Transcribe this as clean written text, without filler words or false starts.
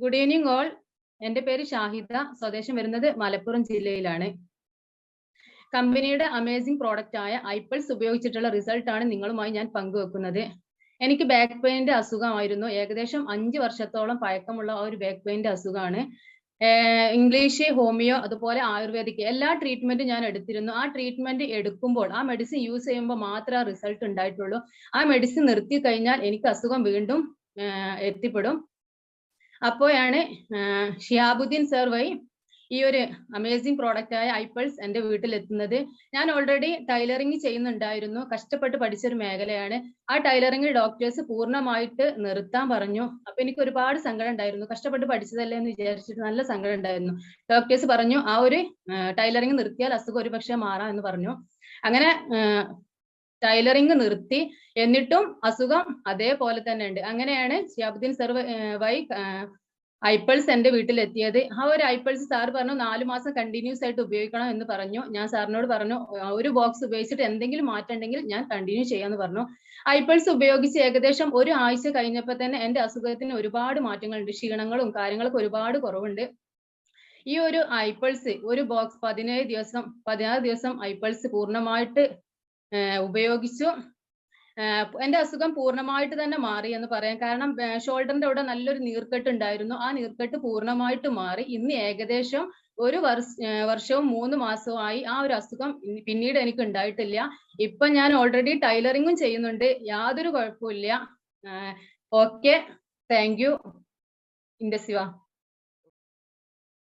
Good evening all. എൻ്റെ പേര് ഷാഹിദ. സ്വദേശം വരുന്നത് മലപ്പുറം ജില്ലയിലാണ്. കമ്പനിയുടെ അമേസിംഗ് പ്രോഡക്റ്റ് ആയ ഐപ്പൾസ് ഉപയോഗിച്ചിട്ടുള്ള റിസൾട്ട് ആണ് നിങ്ങളുമായി ഞാൻ പങ്കുവെക്കുന്നത്. എനിക്ക് ബാക്ക് പെയിന്റെ അസുഖമായിരുന്നു. ഏകദേശം 5 വർഷത്തോളം പഴക്കമുള്ള ഒരു ബാക്ക് പെയിന്റെ അസുഖമാണ്. ഇംഗ്ലീഷ്, ഹോമിയോ, അതുപോലെ ആയുർവേദിക് എല്ലാ ട്രീറ്റ്മെന്റും ഞാൻ എടുത്തിരുന്നു. ആ ട്രീറ്റ്മെന്റ് എടുക്കുമ്പോൾ, ആ മെഡിസിൻ യൂസ് ചെയ്യുമ്പോൾ മാത്രമേ റിസൾട്ട് ഉണ്ടായിട്ടുള്ളൂ. ആ മെഡിസിൻ നിർത്തി കഴിഞ്ഞാൽ എനിക്ക് അസുഖം വീണ്ടും എത്തിപ്പെടും. അപ്പോഴാണ് ഷിഹാബുദ്ദീൻ സർ വഴി ഈ ഒരു അമേസിംഗ് പ്രോഡക്റ്റ് ആയ ഐപ്പൾസ് എൻ്റെ വീട്ടിലെത്തുന്നത്. ഞാൻ ഓൾറെഡി ടൈലറിങ് ചെയ്യുന്നുണ്ടായിരുന്നു. കഷ്ടപ്പെട്ട് പഠിച്ചൊരു മേഖലയാണ്. ആ ടൈലറിംഗ് ഡോക്ടേഴ്സ് പൂർണ്ണമായിട്ട് നിർത്താൻ പറഞ്ഞു. അപ്പൊ എനിക്ക് ഒരുപാട് സങ്കടം ഉണ്ടായിരുന്നു. കഷ്ടപ്പെട്ട് പഠിച്ചതല്ലേ എന്ന് വിചാരിച്ചിട്ട് നല്ല സങ്കടം ഉണ്ടായിരുന്നു. ഡോക്ടേഴ്സ് പറഞ്ഞു ആ ഒരു ടൈലറിംഗ് നിർത്തിയാൽ അസുഖം ഒരു പക്ഷേ മാറാം എന്ന് പറഞ്ഞു. അങ്ങനെ ടൈലറിംഗ് നിർത്തി. എന്നിട്ടും അസുഖം അതേപോലെ തന്നെ ഉണ്ട്. അങ്ങനെയാണ് ഷിഹാബുദ്ദീൻ സർ വഴി ഐപ്പൾസ് എൻ്റെ വീട്ടിലെത്തിയത്. ആ ഒരു ഐപ്പൾസ് സാർ പറഞ്ഞു 4 മാസം കണ്ടിന്യൂസ് ആയിട്ട് ഉപയോഗിക്കണം എന്ന് പറഞ്ഞു. ഞാൻ സാറിനോട് പറഞ്ഞു ഒരു ബോക്സ് ഉപയോഗിച്ചിട്ട് എന്തെങ്കിലും മാറ്റം ഉണ്ടെങ്കിൽ ഞാൻ കണ്ടിന്യൂ ചെയ്യാന്ന് പറഞ്ഞു. ഐപ്പൾസ് ഉപയോഗിച്ച് ഏകദേശം 1 ആഴ്ച കഴിഞ്ഞപ്പോൾ തന്നെ എൻ്റെ അസുഖത്തിന് ഒരുപാട് മാറ്റങ്ങളുണ്ട്. ക്ഷീണങ്ങളും കാര്യങ്ങളൊക്കെ ഒരുപാട് കുറവുണ്ട്. ഈ ഒരു ഐപ്പൾസ് ഒരു ബോക്സ് 16 ദിവസം ഐപ്പൾസ് പൂർണ്ണമായിട്ട് ഉപയോഗിച്ചു. എൻ്റെ അസുഖം പൂർണ്ണമായിട്ട് തന്നെ മാറി എന്ന് പറയാം. കാരണം ഷോൾഡറിന്റെ അവിടെ നല്ലൊരു നീർക്കെട്ട് ഉണ്ടായിരുന്നു. ആ നീർക്കെട്ട് പൂർണ്ണമായിട്ട് മാറി. ഇന്ന് ഏകദേശം 1 വർഷവും 3 മാസവും ആയി. ആ ഒരു അസുഖം പിന്നീട് എനിക്ക് ഉണ്ടായിട്ടില്ല. ഇപ്പൊ ഞാൻ ഓൾറെഡി ടൈലറിങ്ങും ചെയ്യുന്നുണ്ട്. യാതൊരു കുഴപ്പമില്ല. Okay, thank you. ഇൻഡസിവ.